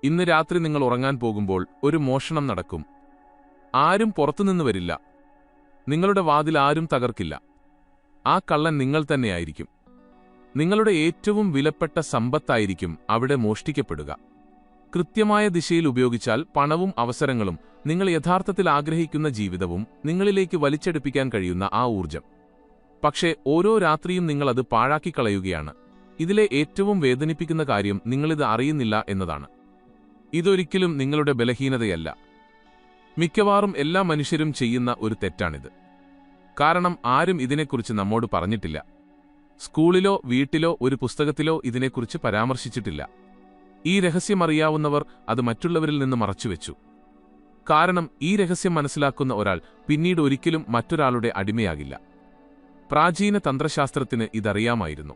ഇന്ന് രാത്രി നിങ്ങൾ ഉറങ്ങാൻ പോകുമ്പോൾ ഒരു മോഷണം നടക്കും. ആരും പുറത്തുനിന്ന് വരില്ല. നിങ്ങളുടെ വാതിൽ ആരും തകർക്കില്ല. ആ കള്ളൻ നിങ്ങൾ തന്നെയായിരിക്കും. നിങ്ങളുടെ ഏറ്റവും വിലപ്പെട്ട സമ്പത്തായിരിക്കും അവിടെ മോഷ്ടിക്കപ്പെടുക. കൃത്യമായ ദിശയിൽ ഉപയോഗിച്ചാൽ പണവും അവസരങ്ങളും നിങ്ങൾ യഥാർത്ഥത്തിൽ ആഗ്രഹിക്കുന്ന ജീവിതവും നിങ്ങളിലേക്ക് വലിച്ചെടുപ്പിക്കാൻ കഴിയുന്ന ആ ഊർജം. പക്ഷേ ഓരോ രാത്രിയും നിങ്ങളത് പാഴാക്കിക്കളയുകയാണ്. ഇതിലെ ഏറ്റവും വേദനിപ്പിക്കുന്ന കാര്യം നിങ്ങളിത് അറിയുന്നില്ല എന്നതാണ്. ഇതൊരിക്കലും നിങ്ങളുടെ ബലഹീനതയല്ല. മിക്കവാറും എല്ലാ മനുഷ്യരും ചെയ്യുന്ന ഒരു തെറ്റാണിത്. കാരണം ആരും ഇതിനെക്കുറിച്ച് നമ്മോട് പറഞ്ഞിട്ടില്ല. സ്കൂളിലോ വീട്ടിലോ ഒരു പുസ്തകത്തിലോ ഇതിനെക്കുറിച്ച് പരാമർശിച്ചിട്ടില്ല. ഈ രഹസ്യമറിയാവുന്നവർ അത് മറ്റുള്ളവരിൽ നിന്ന് മറച്ചുവെച്ചു. കാരണം ഈ രഹസ്യം മനസ്സിലാക്കുന്ന ഒരാൾ പിന്നീട് ഒരിക്കലും മറ്റൊരാളുടെ അടിമയാകില്ല. പ്രാചീന തന്ത്രശാസ്ത്രത്തിന് ഇതറിയാമായിരുന്നു.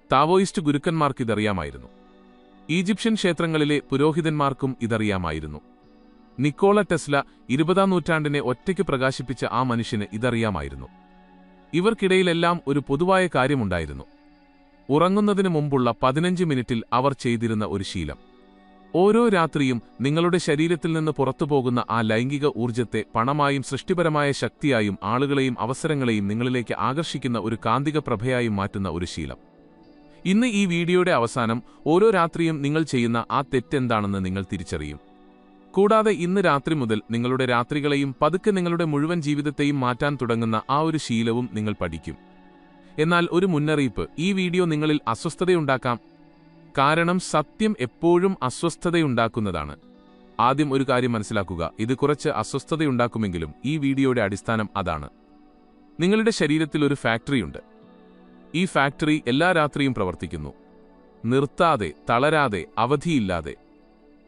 താവോയിസ്റ്റ് ഗുരുക്കന്മാർക്ക് ഇതറിയാമായിരുന്നു. ഈജിപ്ഷ്യൻ ക്ഷേത്രങ്ങളിലെ പുരോഹിതന്മാർക്കും ഇതറിയാമായിരുന്നു. നിക്കോള ടെസ്ല 20-ാം നൂറ്റാണ്ടിനെ ഒറ്റയ്ക്ക് പ്രകാശിപ്പിച്ച ആ മനുഷ്യന് ഇതറിയാമായിരുന്നു. ഇവർക്കിടയിലെല്ലാം ഒരു പൊതുവായ കാര്യമുണ്ടായിരുന്നു. ഉറങ്ങുന്നതിനു മുമ്പുള്ള 15 മിനിറ്റിൽ അവർ ചെയ്തിരുന്ന ഒരു ശീലം. ഓരോ രാത്രിയും നിങ്ങളുടെ ശരീരത്തിൽ നിന്ന് പുറത്തുപോകുന്ന ആ ലൈംഗിക ഊർജ്ജത്തെ പണമായും സൃഷ്ടിപരമായ ശക്തിയായും ആളുകളെയും അവസരങ്ങളെയും നിങ്ങളിലേക്ക് ആകർഷിക്കുന്ന ഒരു കാന്തിക പ്രഭയായും മാറ്റുന്ന ഒരു ശീലം. ഇന്ന് ഈ വീഡിയോയുടെ അവസാനം ഓരോ രാത്രിയും നിങ്ങൾ ചെയ്യുന്ന ആ തെറ്റെന്താണെന്ന് നിങ്ങൾ തിരിച്ചറിയും. കൂടാതെ ഇന്ന് രാത്രി മുതൽ നിങ്ങളുടെ രാത്രികളെയും പതുക്കെ നിങ്ങളുടെ മുഴുവൻ ജീവിതത്തെയും മാറ്റാൻ തുടങ്ങുന്ന ആ ഒരു ശീലവും നിങ്ങൾ പഠിക്കും. എന്നാൽ ഒരു മുന്നറിയിപ്പ്: ഈ വീഡിയോ നിങ്ങളിൽ അസ്വസ്ഥതയുണ്ടാക്കാം. കാരണം സത്യം എപ്പോഴും അസ്വസ്ഥതയുണ്ടാക്കുന്നതാണ്. ആദ്യം ഒരു കാര്യം മനസ്സിലാക്കുക, ഇത് കുറച്ച് അസ്വസ്ഥതയുണ്ടാക്കുമെങ്കിലും ഈ വീഡിയോയുടെ അടിസ്ഥാനം അതാണ്. നിങ്ങളുടെ ശരീരത്തിൽ ഒരു ഫാക്ടറിയുണ്ട്. ഈ ഫാക്ടറി എല്ലാ രാത്രിയും പ്രവർത്തിക്കുന്നു, നിർത്താതെ, തളരാതെ, അവധിയില്ലാതെ.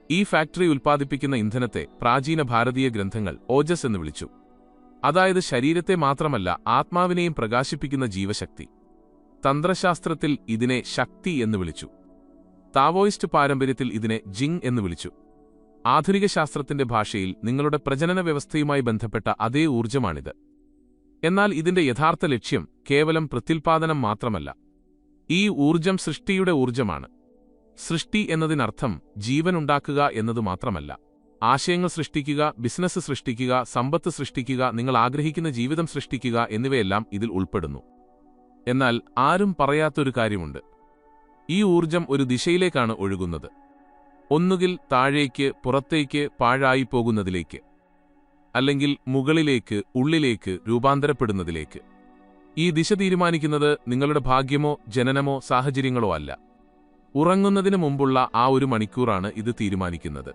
ഈ ഫാക്ടറി ഉൽപ്പാദിപ്പിക്കുന്ന ഇന്ധനത്തെ പ്രാചീന ഭാരതീയ ഗ്രന്ഥങ്ങൾ ഓജസ് എന്ന് വിളിച്ചു. അതായത് ശരീരത്തെ മാത്രമല്ല, ആത്മാവിനെയും പ്രകാശിപ്പിക്കുന്ന ജീവശക്തി. തന്ത്രശാസ്ത്രത്തിൽ ഇതിനെ ശക്തി എന്ന് വിളിച്ചു. താവോയിസ്റ്റ് പാരമ്പര്യത്തിൽ ഇതിനെ ജിങ് എന്ന് വിളിച്ചു. ആധുനിക ശാസ്ത്രത്തിന്റെ ഭാഷയിൽ നിങ്ങളുടെ പ്രജനന വ്യവസ്ഥയുമായി ബന്ധപ്പെട്ട അതേ ഊർജ്ജമാണിത്. എന്നാൽ ഇതിന്റെ യഥാർത്ഥ ലക്ഷ്യം കേവലം പ്രത്യുൽപാദനം മാത്രമല്ല. ഈ ഊർജ്ജം സൃഷ്ടിയുടെ ഊർജ്ജമാണ്. സൃഷ്ടി എന്നതിനർത്ഥം ജീവനുണ്ടാക്കുക എന്നതു മാത്രമല്ല. ആശയങ്ങൾ സൃഷ്ടിക്കുക, ബിസിനസ് സൃഷ്ടിക്കുക, സമ്പത്ത് സൃഷ്ടിക്കുക, നിങ്ങൾ ആഗ്രഹിക്കുന്ന ജീവിതം സൃഷ്ടിക്കുക എന്നിവയെല്ലാം ഇതിൽ ഉൾപ്പെടുന്നു. എന്നാൽ ആരും പറയാത്തൊരു കാര്യമുണ്ട്. ഈ ഊർജ്ജം ഒരു ദിശയിലേക്കാണ് ഒഴുകുന്നത്. ഒന്നുകിൽ താഴേക്ക്, പുറത്തേക്ക്, പാഴായി പോകുന്നതിലേക്ക്, അല്ലെങ്കിൽ മുകളിലേക്ക്, ഉള്ളിലേക്ക്, രൂപാന്തരപ്പെടുന്നതിലേക്ക്. ഈ ദിശ തീരുമാനിക്കുന്നത് നിങ്ങളുടെ ഭാഗ്യമോ ജനനമോ സാഹചര്യങ്ങളോ അല്ല. ഉറങ്ങുന്നതിന് മുമ്പുള്ള ആ ഒരു മണിക്കൂറാണ് ഇത് തീരുമാനിക്കുന്നത്.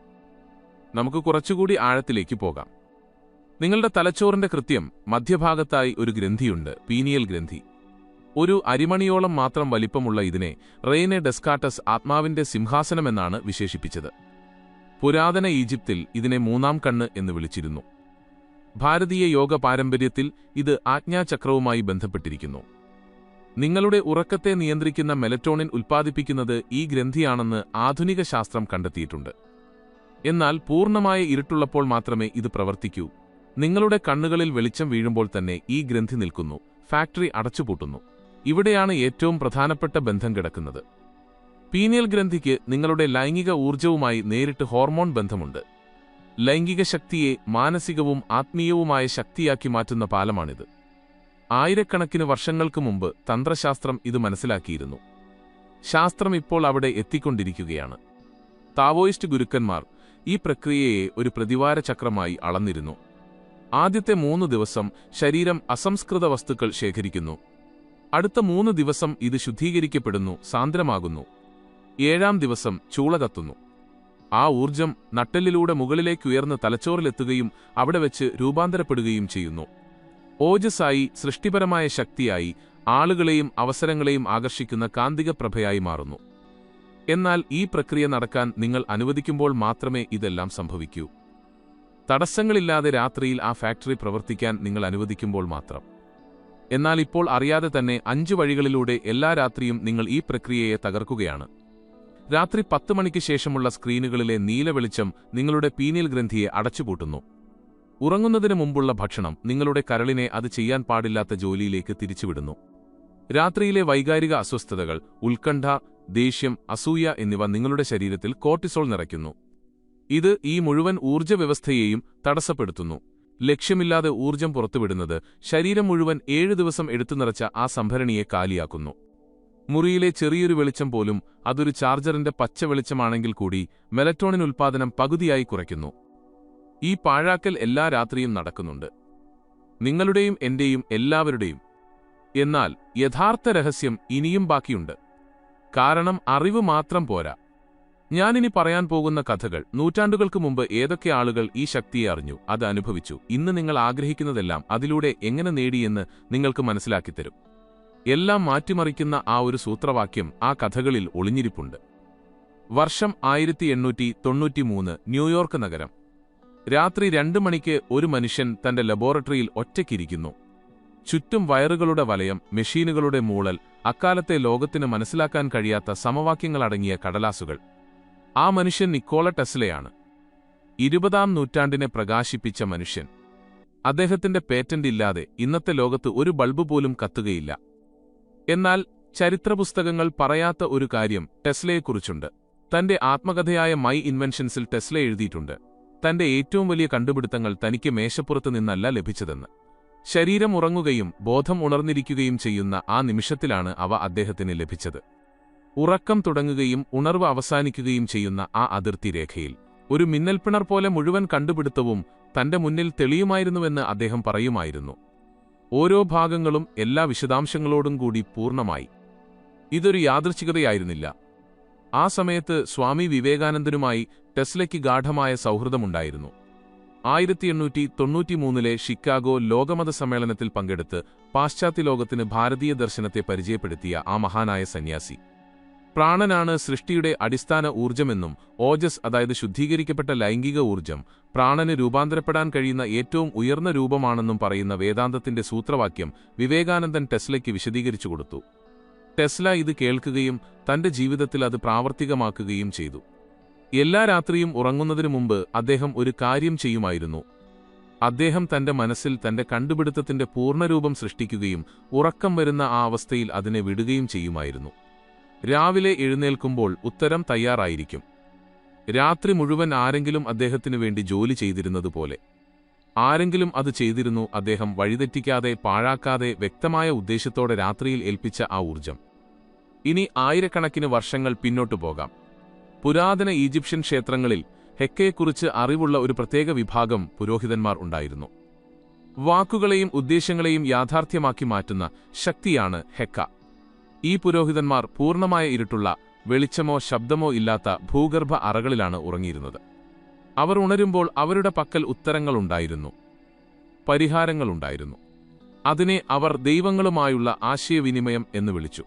നമുക്ക് കുറച്ചുകൂടി ആഴത്തിലേക്ക് പോകാം. നിങ്ങളുടെ തലച്ചോറിന്റെ കൃത്യം മധ്യഭാഗത്തായി ഒരു ഗ്രന്ഥിയുണ്ട്, പീനിയൽ ഗ്രന്ഥി. ഒരു അരിമണിയോളം മാത്രം വലിപ്പമുള്ള ഇതിനെ റെയ്നെ ഡെസ്കാർട്ടസ് ആത്മാവിന്റെ സിംഹാസനമെന്നാണ് വിശേഷിപ്പിച്ചത്. പുരാതന ഈജിപ്തിൽ ഇതിനെ മൂന്നാം കണ്ണ് എന്ന് വിളിച്ചിരുന്നു. ഭാരതീയ യോഗ പാരമ്പര്യത്തിൽ ഇത് ആജ്ഞാചക്രവുമായി ബന്ധപ്പെട്ടിരിക്കുന്നു. നിങ്ങളുടെ ഉറക്കത്തെ നിയന്ത്രിക്കുന്ന മെലറ്റോണിൻ ഉൽപ്പാദിപ്പിക്കുന്നത് ഈ ഗ്രന്ഥിയാണെന്ന് ആധുനിക ശാസ്ത്രം കണ്ടെത്തിയിട്ടുണ്ട്. എന്നാൽ പൂർണ്ണമായ ഇരുട്ടുള്ളപ്പോൾ മാത്രമേ ഇത് പ്രവർത്തിക്കൂ. നിങ്ങളുടെ കണ്ണുകളിൽ വെളിച്ചം വീഴുമ്പോൾ തന്നെ ഈ ഗ്രന്ഥി നിൽക്കുന്നു, ഫാക്ടറി അടച്ചുപൂട്ടുന്നു. ഇവിടെയാണ് ഏറ്റവും പ്രധാനപ്പെട്ട ബന്ധം കിടക്കുന്നത്. പീനിയൽ ഗ്രന്ഥിക്ക് നിങ്ങളുടെ ലൈംഗിക ഊർജ്ജവുമായി നേരിട്ട് ഹോർമോൺ ബന്ധമുണ്ട്. ലൈംഗിക ശക്തിയെ മാനസികവും ആത്മീയവുമായ ശക്തിയാക്കി മാറ്റുന്ന പാലമാണിത്. ആയിരക്കണക്കിന് വർഷങ്ങൾക്ക് മുമ്പ് തന്ത്രശാസ്ത്രം ഇത് മനസ്സിലാക്കിയിരുന്നു. ശാസ്ത്രം ഇപ്പോൾ അവിടെ എത്തിക്കൊണ്ടിരിക്കുകയാണ്. താവോയിസ്റ്റ് ഗുരുക്കന്മാർ ഈ പ്രക്രിയയെ ഒരു പ്രതിവാര ചക്രമായി അളന്നിരുന്നു. ആദ്യത്തെ 3 ദിവസം ശരീരം അസംസ്കൃത വസ്തുക്കൾ ശേഖരിക്കുന്നു. അടുത്ത 3 ദിവസം ഇത് ശുദ്ധീകരിക്കപ്പെടുന്നു, സാന്ദ്രമാകുന്നു. 7-ാം ദിവസം ചൂള കത്തുന്നു. ആ ഊർജ്ജം നട്ടെല്ലിലൂടെ മുകളിലേക്കുയർന്ന് തലച്ചോറിലെത്തുകയും അവിടെ വെച്ച് രൂപാന്തരപ്പെടുകയും ചെയ്യുന്നു. ഓജസ്സായി, സൃഷ്ടിപരമായ ശക്തിയായി, ആളുകളെയും അവസരങ്ങളെയും ആകർഷിക്കുന്ന കാന്തിക പ്രഭയായി മാറുന്നു. എന്നാൽ ഈ പ്രക്രിയ നടക്കാൻ നിങ്ങൾ അനുവദിക്കുമ്പോൾ മാത്രമേ ഇതെല്ലാം സംഭവിക്കൂ. തടസ്സങ്ങളില്ലാതെ രാത്രിയിൽ ആ ഫാക്ടറി പ്രവർത്തിക്കാൻ നിങ്ങൾ അനുവദിക്കുമ്പോൾ മാത്രം. എന്നാൽ ഇപ്പോൾ അറിയാതെ തന്നെ 5 വഴികളിലൂടെ എല്ലാ രാത്രിയും നിങ്ങൾ ഈ പ്രക്രിയയെ തകർക്കുകയാണ്. രാത്രി 10 മണിക്ക് ശേഷമുള്ള സ്ക്രീനുകളിലെ നീല വെളിച്ചം നിങ്ങളുടെ പീനിയൽ ഗ്രന്ഥിയെ അടച്ചുപൂട്ടുന്നു. ഉറങ്ങുന്നതിന് മുമ്പുള്ള ഭക്ഷണം നിങ്ങളുടെ കരളിനെ അത് ചെയ്യാൻ പാടില്ലാത്ത ജോലിയിലേക്ക് തിരിച്ചുവിടുന്നു. രാത്രിയിലെ വൈകാരിക അസ്വസ്ഥതകൾ, ഉത്കണ്ഠ, ദേഷ്യം, അസൂയ എന്നിവ നിങ്ങളുടെ ശരീരത്തിൽ കോർട്ടിസോൾ നിറയ്ക്കുന്നു. ഇത് ഈ മുഴുവൻ ഊർജ്ജ വ്യവസ്ഥയെയും തടസ്സപ്പെടുത്തുന്നു. ലക്ഷ്യമില്ലാതെ ഊർജ്ജം പുറത്തുവിടുന്നത് ശരീരം മുഴുവൻ 7 ദിവസം എടുത്തു നിറച്ച ആ സംഭരണിയെ കാലിയാക്കുന്നു. മുറിയിലെ ചെറിയൊരു വെളിച്ചം പോലും, അതൊരു ചാർജറിന്റെ പച്ച വെളിച്ചമാണെങ്കിൽ കൂടി, മെലറ്റോണിൻ ഉൽപ്പാദനം പകുതിയായി കുറയ്ക്കുന്നു. ഈ പാഴാക്കൽ എല്ലാ രാത്രിയും നടക്കുന്നുണ്ട്, നിങ്ങളുടെയും എന്റെയും എല്ലാവരുടെയും. എന്നാൽ യഥാർത്ഥ രഹസ്യം ഇനിയും ബാക്കിയുണ്ട്. കാരണം അറിവ് മാത്രം പോരാ. ഞാനിനി പറയാൻ പോകുന്ന കഥകൾ നൂറ്റാണ്ടുകൾക്ക് മുമ്പ് ഏതൊക്കെ ആളുകൾ ഈ ശക്തിയെ അറിഞ്ഞു, അത് അനുഭവിച്ചു, ഇന്ന് നിങ്ങൾ ആഗ്രഹിക്കുന്നതെല്ലാം അതിലൂടെ എങ്ങനെ നേടിയെന്ന് നിങ്ങൾക്ക് മനസ്സിലാക്കിത്തരും. എല്ലാം മാറ്റിമറിക്കുന്ന ആ ഒരു സൂത്രവാക്യം ആ കഥകളിൽ ഒളിഞ്ഞിരിപ്പുണ്ട്. വർഷം 1893, ന്യൂയോർക്ക് നഗരം. രാത്രി 2 മണിക്ക് ഒരു മനുഷ്യൻ തന്റെ ലബോറട്ടറിയിൽ ഒറ്റയ്ക്കിരിക്കുന്നു. ചുറ്റും വയറുകളുടെ വലയം, മെഷീനുകളുടെ മൂളൽ, അക്കാലത്തെ ലോകത്തിന് മനസ്സിലാക്കാൻ കഴിയാത്ത സമവാക്യങ്ങളടങ്ങിയ കടലാസുകൾ. ആ മനുഷ്യൻ നിക്കോള ടെസ്ലയാണ്. 20-ാം നൂറ്റാണ്ടിനെ പ്രകാശിപ്പിച്ച മനുഷ്യൻ. അദ്ദേഹത്തിന്റെ പേറ്റന്റ് ഇല്ലാതെ ഇന്നത്തെ ലോകത്ത് ഒരു ബൾബ് പോലും കത്തുകയില്ല. എന്നാൽ ചരിത്രപുസ്തകങ്ങൾ പറയാത്ത ഒരു കാര്യം ടെസ്ലയെക്കുറിച്ചുണ്ട്. തന്റെ ആത്മകഥയായ മൈ ഇൻവെൻഷൻസിൽ ടെസ്ല എഴുതിയിട്ടുണ്ട്, തന്റെ ഏറ്റവും വലിയ കണ്ടുപിടുത്തങ്ങൾ തനിക്ക് മേശപ്പുറത്ത് നിന്നല്ല ലഭിച്ചതെന്ന്. ശരീരം ഉറങ്ങുകയും ബോധം ഉണർന്നിരിക്കുകയും ചെയ്യുന്ന ആ നിമിഷത്തിലാണ് അവ അദ്ദേഹത്തിന് ലഭിച്ചത്. ഉറക്കം തുടങ്ങുകയും ഉണർവ് അവസാനിക്കുകയും ചെയ്യുന്ന ആ അതിർത്തി രേഖയിൽ ഒരു മിന്നൽപ്പിണർ പോലെ മുഴുവൻ കണ്ടുപിടുത്തവും തന്റെ മുന്നിൽ തെളിയുമായിരുന്നുവെന്ന് അദ്ദേഹം പറയുമായിരുന്നു. ഓരോ ഭാഗങ്ങളും എല്ലാ വിശദാംശങ്ങളോടും കൂടി പൂർണ്ണമായി. ഇതൊരു യാദൃച്ഛികതയായിരുന്നില്ല. ആ സമയത്ത് സ്വാമി വിവേകാനന്ദനുമായി ടെസ്ലയ്ക്ക് ഗാഢമായ സൗഹൃദമുണ്ടായിരുന്നു. 1893 ഷിക്കാഗോ ലോകമത സമ്മേളനത്തിൽ പങ്കെടുത്ത് പാശ്ചാത്യ ലോകത്തിന് ഭാരതീയ ദർശനത്തെ പരിചയപ്പെടുത്തിയ ആ മഹാനായ സന്യാസി. പ്രാണനാണ് സൃഷ്ടിയുടെ അടിസ്ഥാന ഊർജ്ജമെന്നും ഓജസ്, അതായത് ശുദ്ധീകരിക്കപ്പെട്ട ലൈംഗിക ഊർജ്ജം, പ്രാണന് രൂപാന്തരപ്പെടാൻ കഴിയുന്ന ഏറ്റവും ഉയർന്ന രൂപമാണെന്നും പറയുന്ന വേദാന്തത്തിന്റെ സൂത്രവാക്യം വിവേകാനന്ദൻ ടെസ്ലയ്ക്ക് വിശദീകരിച്ചു കൊടുത്തു. ടെസ്ല ഇത് കേൾക്കുകയും തന്റെ ജീവിതത്തിൽ അത് പ്രാവർത്തികമാക്കുകയും ചെയ്തു. എല്ലാ രാത്രിയും ഉറങ്ങുന്നതിനു മുമ്പ് അദ്ദേഹം ഒരു കാര്യം ചെയ്യുമായിരുന്നു. അദ്ദേഹം തന്റെ മനസ്സിൽ തന്റെ കണ്ടുപിടുത്തത്തിന്റെ പൂർണ്ണരൂപം സൃഷ്ടിക്കുകയും ഉറക്കം വരുന്ന ആ അവസ്ഥയിൽ അതിനെ വിടുകയും ചെയ്യുമായിരുന്നു. രാവിലെ എഴുന്നേൽക്കുമ്പോൾ ഉത്തരം തയ്യാറായിരിക്കും. രാത്രി മുഴുവൻ ആരെങ്കിലും അദ്ദേഹത്തിനു വേണ്ടി ജോലി ചെയ്തിരുന്നതുപോലെ. ആരെങ്കിലും അത് ചെയ്തിരുന്നു. അദ്ദേഹം വഴിതെറ്റിക്കാതെ, പാഴാക്കാതെ, വ്യക്തമായ ഉദ്ദേശ്യത്തോടെ രാത്രിയിൽ ഏൽപ്പിച്ച ആ ഊർജ്ജം. ഇനി ആയിരക്കണക്കിന് വർഷങ്ങൾ പിന്നോട്ടു പോകാം. പുരാതന ഈജിപ്ഷ്യൻ ക്ഷേത്രങ്ങളിൽ ഹെക്കയെക്കുറിച്ച് അറിവുള്ള ഒരു പ്രത്യേക വിഭാഗം പുരോഹിതന്മാർ ഉണ്ടായിരുന്നു. വാക്കുകളെയും ഉദ്ദേശ്യങ്ങളെയും യാഥാർത്ഥ്യമാക്കി മാറ്റുന്ന ശക്തിയാണ് ഹെക്ക. ഈ പുരോഹിതന്മാർ പൂർണ്ണമായ ഇരുട്ടുള്ള, വെളിച്ചമോ ശബ്ദമോ ഇല്ലാത്ത ഭൂഗർഭ അറകളിലാണ് ഉറങ്ങിയിരുന്നത്. അവർ ഉണരുമ്പോൾ അവരുടെ പക്കൽ ഉത്തരങ്ങളുണ്ടായിരുന്നു, പരിഹാരങ്ങളുണ്ടായിരുന്നു. അതിനെ അവർ ദൈവങ്ങളുമായുള്ള ആശയവിനിമയം എന്ന് വിളിച്ചു.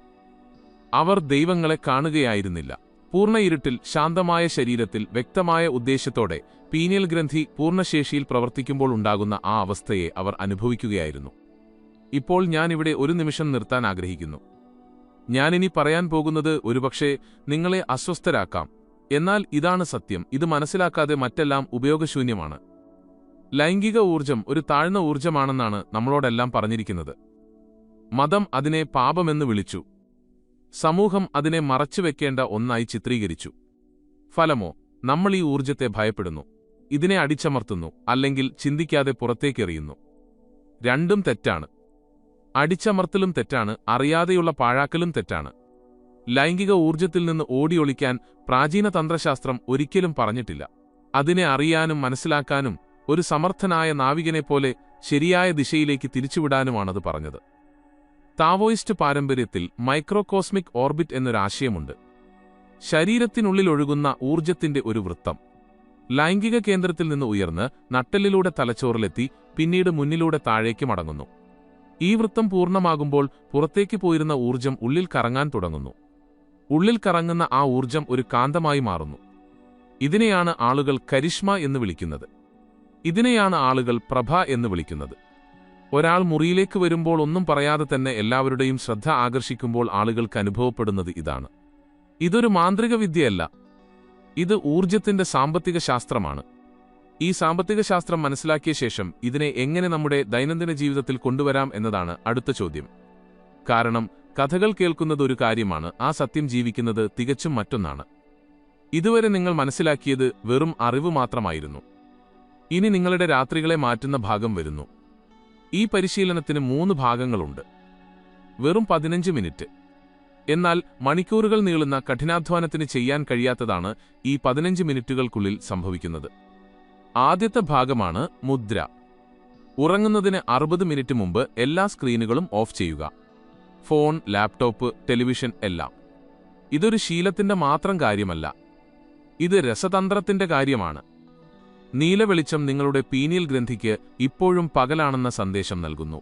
അവർ ദൈവങ്ങളെ കാണുകയായിരുന്നില്ല. പൂർണ്ണ ഇരുട്ടിൽ, ശാന്തമായ ശരീരത്തിൽ, വ്യക്തമായ ഉദ്ദേശ്യത്തോടെ പീനിയൽ ഗ്രന്ഥി പൂർണ്ണശേഷിയിൽ പ്രവർത്തിക്കുമ്പോൾ ഉണ്ടാകുന്ന ആ അവസ്ഥയെ അവർ അനുഭവിക്കുകയായിരുന്നു. ഇപ്പോൾ ഞാനിവിടെ ഒരു നിമിഷം നിർത്താൻ ആഗ്രഹിക്കുന്നു. ഞാനിനി പറയാൻ പോകുന്നത് ഒരുപക്ഷെ നിങ്ങളെ അസ്വസ്ഥരാക്കാം. എന്നാൽ ഇതാണ് സത്യം. ഇത് മനസ്സിലാക്കാതെ മറ്റെല്ലാം ഉപയോഗശൂന്യമാണ്. ലൈംഗിക ഊർജ്ജം ഒരു താഴ്ന്ന ഊർജ്ജമാണെന്നാണ് നമ്മളോടെല്ലാം പറഞ്ഞിരിക്കുന്നത്. മതം അതിനെ പാപമെന്ന് വിളിച്ചു. സമൂഹം അതിനെ മറച്ചുവെക്കേണ്ട ഒന്നായി ചിത്രീകരിച്ചു. ഫലമോ, നമ്മൾ ഈ ഊർജ്ജത്തെ ഭയപ്പെടുന്നു, ഇതിനെ അടിച്ചമർത്തുന്നു, അല്ലെങ്കിൽ ചിന്തിക്കാതെ പുറത്തേക്കെറിയുന്നു. രണ്ടും തെറ്റാണ്. അടിച്ചമർത്തലും തെറ്റാണ്, അറിയാതെയുള്ള പാഴാക്കലും തെറ്റാണ്. ലൈംഗിക ഊർജ്ജത്തിൽ നിന്ന് ഓടിയൊളിക്കാൻ പ്രാചീന തന്ത്രശാസ്ത്രം ഒരിക്കലും പറഞ്ഞിട്ടില്ല. അതിനെ അറിയാനും മനസ്സിലാക്കാനും ഒരു സമർത്ഥനായ നാവികനെപ്പോലെ ശരിയായ ദിശയിലേക്ക് തിരിച്ചുവിടാനുമാണത് പറഞ്ഞത്. താവോയിസ്റ്റ് പാരമ്പര്യത്തിൽ മൈക്രോകോസ്മിക് ഓർബിറ്റ് എന്നൊരാശയമുണ്ട്. ശരീരത്തിനുള്ളിൽ ഒഴുകുന്ന ഊർജ്ജത്തിന്റെ ഒരു വൃത്തം ലൈംഗിക കേന്ദ്രത്തിൽ നിന്ന് ഉയർന്ന് നട്ടെല്ലിലൂടെ തലച്ചോറിലെത്തി പിന്നീട് മുന്നിലൂടെ താഴേക്ക് മടങ്ങുന്നു. ഈ വൃത്തം പൂർണ്ണമാകുമ്പോൾ പുറത്തേക്ക് പോയിരുന്ന ഊർജ്ജം ഉള്ളിൽ കറങ്ങാൻ തുടങ്ങുന്നു. ഉള്ളിൽ കറങ്ങുന്ന ആ ഊർജ്ജം ഒരു കാന്തമായി മാറുന്നു. ഇതിനെയാണ് ആളുകൾ കരിഷ്മ എന്ന് വിളിക്കുന്നത്. ഇതിനെയാണ് ആളുകൾ പ്രഭ എന്ന് വിളിക്കുന്നത്. ഒരാൾ മുറിയിലേക്ക് വരുമ്പോൾ ഒന്നും പറയാതെ തന്നെ എല്ലാവരുടെയും ശ്രദ്ധ ആകർഷിക്കുമ്പോൾ ആളുകൾക്ക് അനുഭവപ്പെടുന്നത് ഇതാണ്. ഇതൊരു മാന്ത്രിക വിദ്യയല്ല, ഇത് ഊർജ്ജത്തിന്റെ സാമ്പത്തിക ശാസ്ത്രമാണ്. ഈ സാമ്പത്തിക ശാസ്ത്രം മനസ്സിലാക്കിയ ശേഷം ഇതിനെ എങ്ങനെ നമ്മുടെ ദൈനംദിന ജീവിതത്തിൽ കൊണ്ടുവരാം എന്നതാണ് അടുത്ത ചോദ്യം. കാരണം കഥകൾ കേൾക്കുന്നത് ഒരു കാര്യമാണ്, ആ സത്യം ജീവിക്കുന്നത് തികച്ചും മറ്റൊന്നാണ്. ഇതുവരെ നിങ്ങൾ മനസ്സിലാക്കിയത് വെറും അറിവ് മാത്രമായിരുന്നു. ഇനി നിങ്ങളുടെ രാത്രികളെ മാറ്റുന്ന ഭാഗം വരുന്നു. ഈ പരിശീലനത്തിന് 3 ഭാഗങ്ങളുണ്ട്. വെറും 15 മിനിറ്റ്. എന്നാൽ മണിക്കൂറുകൾ നീളുന്ന കഠിനാധ്വാനത്തിന് ചെയ്യാൻ കഴിയാത്തതാണ് ഈ 15 മിനിറ്റുകൾക്കുള്ളിൽ സംഭവിക്കുന്നത്. ആദ്യത്തെ ഭാഗമാണ് മുദ്ര. ഉറങ്ങുന്നതിന് 60 മിനിറ്റ് മുമ്പ് എല്ലാ സ്ക്രീനുകളും ഓഫ് ചെയ്യുക. ഫോൺ, ലാപ്ടോപ്പ്, ടെലിവിഷൻ എല്ലാം. ഇതൊരു ശീലത്തിന്റെ മാത്രം കാര്യമല്ല, ഇത് രസതന്ത്രത്തിന്റെ കാര്യമാണ്. നീലവെളിച്ചം നിങ്ങളുടെ പീനിയൽ ഗ്രന്ഥിക്ക് ഇപ്പോഴും പകലാണെന്ന സന്ദേശം നൽകുന്നു.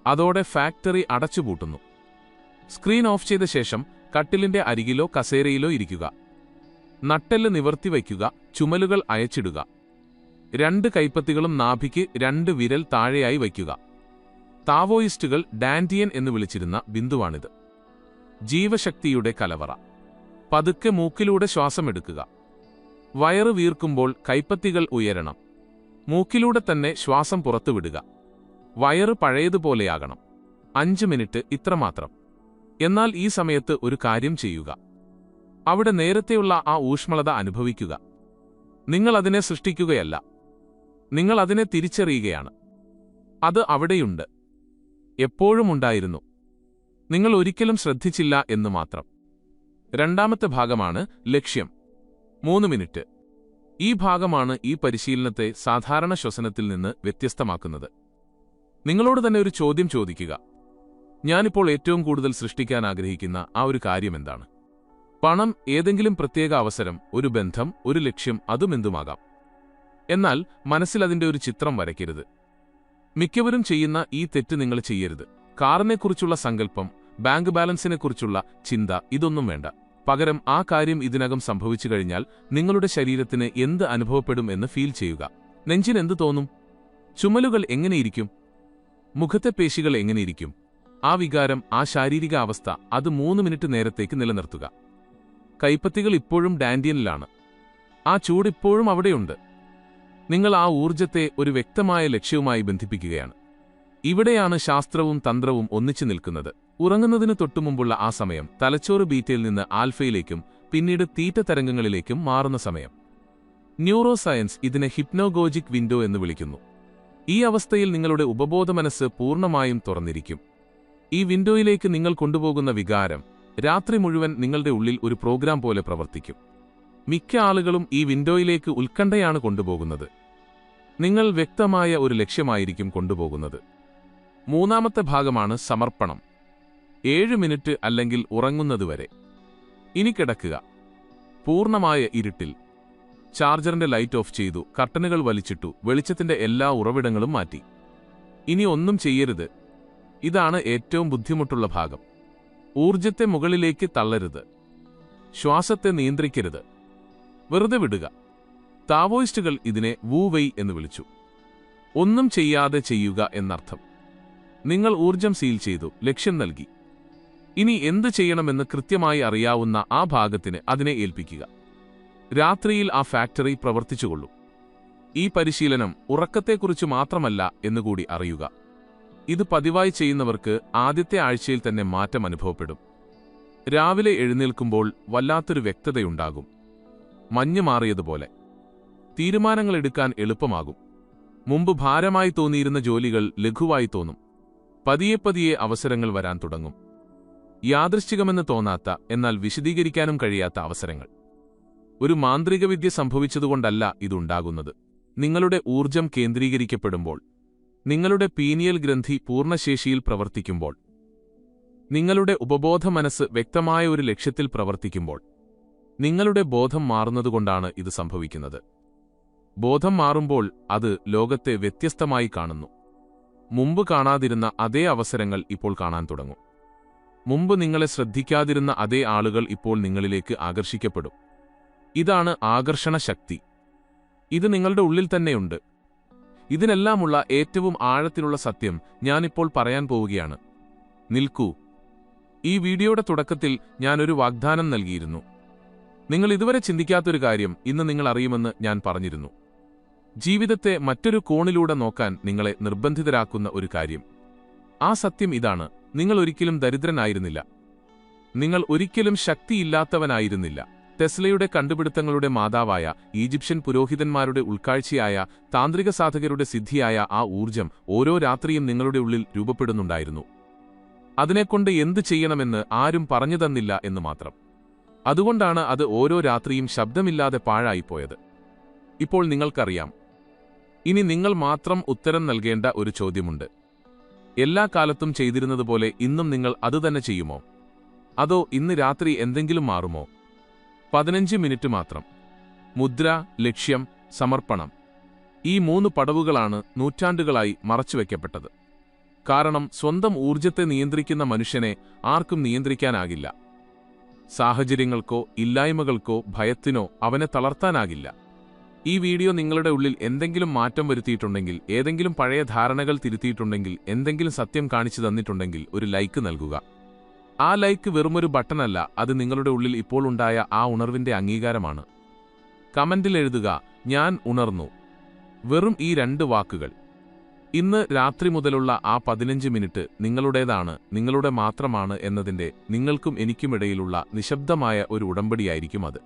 അതോടെ ഫാക്ടറി അടച്ചുപൂട്ടുന്നു. സ്ക്രീൻ ഓഫ് ചെയ്ത ശേഷം കട്ടിലിന്റെ അരികിലോ കസേരയിലോ ഇരിക്കുക. നട്ടെല്ല് നിവർത്തി വയ്ക്കുക, ചുമലുകൾ അയച്ചിടുക. 2 കൈപ്പത്തികളും നാഭിക്ക് 2 വിരൽ താഴെയായി വയ്ക്കുക. താവോയിസ്റ്റുകൾ ഡാൻഡിയൻ എന്ന് വിളിച്ചിരുന്ന ബിന്ദുവാണിത്. ജീവശക്തിയുടെ കലവറ. പതുക്കെ മൂക്കിലൂടെ ശ്വാസമെടുക്കുക. വയറ് വീർക്കുമ്പോൾ കൈപ്പത്തികൾ ഉയരണം. മൂക്കിലൂടെ തന്നെ ശ്വാസം പുറത്തുവിടുക. വയറ് പഴയതുപോലെയാകണം. 5 മിനിറ്റ്, ഇത്രമാത്രം. എന്നാൽ ഈ സമയത്ത് ഒരു കാര്യം ചെയ്യുക. അവിടെ നേരത്തെയുള്ള ആ ഊഷ്മളത അനുഭവിക്കുക. നിങ്ങൾ അതിനെ സൃഷ്ടിക്കുകയല്ല, നിങ്ങൾ അതിനെ തിരിച്ചറിയുകയാണ്. അത് അവിടെയുണ്ട്, എപ്പോഴും ഉണ്ടായിരുന്നു. നിങ്ങൾ ഒരിക്കലും ശ്രദ്ധിച്ചില്ല എന്ന് മാത്രം. രണ്ടാമത്തെ ഭാഗമാണ് ലക്ഷ്യം. 3 മിനിറ്റ്. ഈ ഭാഗമാണ് ഈ പരിശീലനത്തെ സാധാരണ ശ്വസനത്തിൽ നിന്ന് വ്യത്യസ്തമാക്കുന്നത്. നിങ്ങളോട് തന്നെ ഒരു ചോദ്യം ചോദിക്കുക. ഞാനിപ്പോൾ ഏറ്റവും കൂടുതൽ സൃഷ്ടിക്കാൻ ആഗ്രഹിക്കുന്ന ആ ഒരു കാര്യം എന്താണ്? പണം, ഏതെങ്കിലും പ്രത്യേക അവസരം, ഒരു ബന്ധം, ഒരു ലക്ഷ്യം, അതുമെന്തുമാകാം. എന്നാൽ മനസ്സിൽ അതിന്റെ ഒരു ചിത്രം വരയ്ക്കരുത്. മിക്കവരും ചെയ്യുന്ന ഈ തെറ്റ് നിങ്ങൾ ചെയ്യരുത്. കാറിനെക്കുറിച്ചുള്ള സങ്കല്പം, ബാങ്ക് ബാലൻസിനെക്കുറിച്ചുള്ള ചിന്ത, ഇതൊന്നും വേണ്ട. പകരം ആ കാര്യം ഇതിനകം സംഭവിച്ചു കഴിഞ്ഞാൽ നിങ്ങളുടെ ശരീരത്തിന് എന്ത് അനുഭവപ്പെടും എന്ന് ഫീൽ ചെയ്യുക. നെഞ്ചിന് എന്ത് തോന്നും? ചുമലുകൾ എങ്ങനെയിരിക്കും? മുഖത്തെ പേശികൾ എങ്ങനെയിരിക്കും? ആ വികാരം, ആ ശാരീരിക അവസ്ഥ, അത് 3 മിനിറ്റ് നേരത്തേക്ക് നിലനിർത്തുക. കൈപ്പത്തികൾ ഇപ്പോഴും ഡാൻഡിയനിലാണ്. ആ ചൂട് ഇപ്പോഴും അവിടെയുണ്ട്. നിങ്ങൾ ആ ഊർജ്ജത്തെ ഒരു വ്യക്തമായ ലക്ഷ്യവുമായി ബന്ധിപ്പിക്കുകയാണ്. ഇവിടെയാണ് ശാസ്ത്രവും തന്ത്രവും ഒന്നിച്ചു നിൽക്കുന്നത്. ഉറങ്ങുന്നതിന് തൊട്ടുമുമ്പുള്ള ആ സമയം തലച്ചോറ് ബീറ്റയിൽ നിന്ന് ആൽഫയിലേക്കും പിന്നീട് തീറ്റ തരംഗങ്ങളിലേക്കും മാറുന്ന സമയം. ന്യൂറോ സയൻസ് ഇതിനെ ഹിപ്നോഗോജിക് വിൻഡോ എന്ന് വിളിക്കുന്നു. ഈ അവസ്ഥയിൽ നിങ്ങളുടെ ഉപബോധമനസ്സ് പൂർണ്ണമായും തുറന്നിരിക്കും. ഈ വിൻഡോയിലേക്ക് നിങ്ങൾ കൊണ്ടുപോകുന്ന വികാരം രാത്രി മുഴുവൻ നിങ്ങളുടെ ഉള്ളിൽ ഒരു പ്രോഗ്രാം പോലെ പ്രവർത്തിക്കും. മിക്ക ആളുകളും ഈ വിൻഡോയിലേക്ക് ഉത്കണ്ഠയാണ് കൊണ്ടുപോകുന്നത്. നിങ്ങൾ വ്യക്തമായ ഒരു ലക്ഷ്യമായിരിക്കും കൊണ്ടുപോകുന്നത്. മൂന്നാമത്തെ ഭാഗമാണ് സമർപ്പണം. 7 മിനിറ്റ് അല്ലെങ്കിൽ ഉറങ്ങുന്നതുവരെ. ഇനി കിടക്കുക. പൂർണ്ണമായ ഇരുട്ടിൽ. ചാർജറിന്റെ ലൈറ്റ് ഓഫ് ചെയ്തു, കർട്ടനുകൾ വലിച്ചിട്ടു, വെളിച്ചത്തിന്റെ എല്ലാ ഉറവിടങ്ങളും മാറ്റി. ഇനി ഒന്നും ചെയ്യരുത്. ഇതാണ് ഏറ്റവും ബുദ്ധിമുട്ടുള്ള ഭാഗം. ഊർജ്ജത്തെ മുകളിലേക്ക് തള്ളരുത്. ശ്വാസത്തെ നിയന്ത്രിക്കരുത്. വെറുതെ വിടുക. താവോയിസ്റ്റുകൾ ഇതിനെ വൂവൈ എന്ന് വിളിച്ചു. ഒന്നും ചെയ്യാതെ ചെയ്യുക എന്നർത്ഥം. നിങ്ങൾ ഊർജ്ജം സീൽ ചെയ്തു, ലക്ഷ്യം നൽകി. ഇനി എന്ത് ചെയ്യണമെന്ന് കൃത്യമായി അറിയാവുന്ന ആ ഭാഗത്തിന് അതിനെ ഏൽപ്പിക്കുക. രാത്രിയിൽ ആ ഫാക്ടറി പ്രവർത്തിച്ചുകൊള്ളൂ. ഈ പരിശീലനം ഉറക്കത്തെക്കുറിച്ച് മാത്രമല്ല എന്നുകൂടി അറിയുക. ഇത് പതിവായി ചെയ്യുന്നവർക്ക് ആദ്യത്തെ ആഴ്ചയിൽ തന്നെ മാറ്റം അനുഭവപ്പെടും. രാവിലെ എഴുന്നേൽക്കുമ്പോൾ വല്ലാത്തൊരു വ്യക്തതയുണ്ടാകും. മഞ്ഞ് മാറിയതുപോലെ. തീരുമാനങ്ങളെടുക്കാൻ എളുപ്പമാകും. മുമ്പ് ഭാരമായി തോന്നിയിരുന്ന ജോലികൾ ലഘുവായി തോന്നും. പതിയെ പതിയെ അവസരങ്ങൾ വരാൻ തുടങ്ങും. യാദൃശ്ചികമെന്ന് തോന്നാത്ത, എന്നാൽ വിശദീകരിക്കാനും കഴിയാത്ത അവസരങ്ങൾ. ഒരു മാന്ത്രികവിദ്യ സംഭവിച്ചതുകൊണ്ടല്ല ഇതുണ്ടാകുന്നത്. നിങ്ങളുടെ ഊർജ്ജം കേന്ദ്രീകരിക്കപ്പെടുമ്പോൾ, നിങ്ങളുടെ പീനിയൽ ഗ്രന്ഥി പൂർണ്ണശേഷിയിൽ പ്രവർത്തിക്കുമ്പോൾ, നിങ്ങളുടെ ഉപബോധ മനസ്സ് വ്യക്തമായ ഒരു ലക്ഷ്യത്തിൽ പ്രവർത്തിക്കുമ്പോൾ, നിങ്ങളുടെ ബോധം മാറുന്നതുകൊണ്ടാണ് ഇത് സംഭവിക്കുന്നത്. ബോധം മാറുമ്പോൾ അത് ലോകത്തെ വ്യത്യസ്തമായി കാണുന്നു. മുമ്പ് കാണാതിരുന്ന അതേ അവസരങ്ങൾ ഇപ്പോൾ കാണാൻ തുടങ്ങും. മുമ്പ് നിങ്ങളെ ശ്രദ്ധിക്കാതിരുന്ന അതേ ആളുകൾ ഇപ്പോൾ നിങ്ങളിലേക്ക് ആകർഷിക്കപ്പെടും. ഇതാണ് ആകർഷണ ശക്തി. ഇത് നിങ്ങളുടെ ഉള്ളിൽ തന്നെയുണ്ട്. ഇതിനെല്ലാമുള്ള ഏറ്റവും ആഴത്തിലുള്ള സത്യം ഞാനിപ്പോൾ പറയാൻ പോവുകയാണ്. നിൽക്കൂ. ഈ വീഡിയോയുടെ തുടക്കത്തിൽ ഞാനൊരു വാഗ്ദാനം നൽകിയിരുന്നു. നിങ്ങൾ ഇതുവരെ ചിന്തിക്കാത്തൊരു കാര്യം ഇന്ന് നിങ്ങൾ അറിയുമെന്ന് ഞാൻ പറഞ്ഞിരുന്നു. ജീവിതത്തെ മറ്റൊരു കോണിലൂടെ നോക്കാൻ നിങ്ങളെ നിർബന്ധിതരാക്കുന്ന ഒരു കാര്യം. ആ സത്യം ഇതാണ്: നിങ്ങൾ ഒരിക്കലും ദരിദ്രനായിരുന്നില്ല. നിങ്ങൾ ഒരിക്കലും ശക്തിയില്ലാത്തവനായിരുന്നില്ല. ടെസ്ലയുടെ കണ്ടുപിടുത്തങ്ങളുടെ മാതാവായ, ഈജിപ്ഷ്യൻ പുരോഹിതന്മാരുടെ ഉൾക്കാഴ്ചയായ, താന്ത്രിക സാധകരുടെ സിദ്ധിയായ ആ ഊർജം ഓരോ രാത്രിയും നിങ്ങളുടെ ഉള്ളിൽ രൂപപ്പെടുന്നുണ്ടായിരുന്നു. അതിനെക്കൊണ്ട് എന്തു ചെയ്യണമെന്ന് ആരും പറഞ്ഞു തന്നില്ല എന്ന് മാത്രം. അതുകൊണ്ടാണ് അത് ഓരോ രാത്രിയും ശബ്ദമില്ലാതെ പാഴായിപ്പോയത്. ഇപ്പോൾ നിങ്ങൾക്കറിയാം. ഇനി നിങ്ങൾ മാത്രം ഉത്തരം നൽകേണ്ട ഒരു ചോദ്യമുണ്ട്. എല്ലാ കാലത്തും ചെയ്തിരുന്നതുപോലെ ഇന്നും നിങ്ങൾ അതുതന്നെ ചെയ്യുമോ? അതോ ഇന്ന് രാത്രി എന്തെങ്കിലും മാറുമോ? 15 മിനിറ്റ് മാത്രം. മുദ്ര, ലക്ഷ്യം, സമർപ്പണം. ഈ 3 പടവുകളാണ് നൂറ്റാണ്ടുകളായി മറച്ചുവെക്കപ്പെട്ടത്. കാരണം സ്വന്തം ഊർജത്തെ നിയന്ത്രിക്കുന്ന മനുഷ്യനെ ആർക്കും നിയന്ത്രിക്കാനാകില്ല. സാഹചര്യങ്ങൾക്കോ ഇല്ലായ്മകൾക്കോ ഭയത്തിനോ അവനെ തളർത്താനാകില്ല. ഈ വീഡിയോ നിങ്ങളുടെ ഉള്ളിൽ എന്തെങ്കിലും മാറ്റം വരുത്തിയിട്ടുണ്ടെങ്കിൽ, ഏതെങ്കിലും പഴയ ധാരണകൾ തിരുത്തിയിട്ടുണ്ടെങ്കിൽ, എന്തെങ്കിലും സത്യം കാണിച്ചു തന്നിട്ടുണ്ടെങ്കിൽ ഒരു ലൈക്ക് നൽകുക. ആ ലൈക്ക് വെറുമൊരു ബട്ടണല്ല, അത് നിങ്ങളുടെ ഉള്ളിൽ ഇപ്പോൾ ഉണ്ടായ ആ ഉണർവിന്റെ അംഗീകാരമാണ്. കമന്റിൽ എഴുതുക, ഞാൻ ഉണർന്നു. വെറും ഈ 2 വാക്കുകൾ. ഇന്ന് രാത്രി മുതലുള്ള ആ 15 മിനിറ്റ് നിങ്ങളുടേതാണ്, നിങ്ങളുടെ മാത്രമാണ് എന്നതിന്റെ നിങ്ങൾക്കും എനിക്കുമിടയിലുള്ള നിശബ്ദമായ ഒരു ഉടമ്പടിയായിരിക്കും അത്.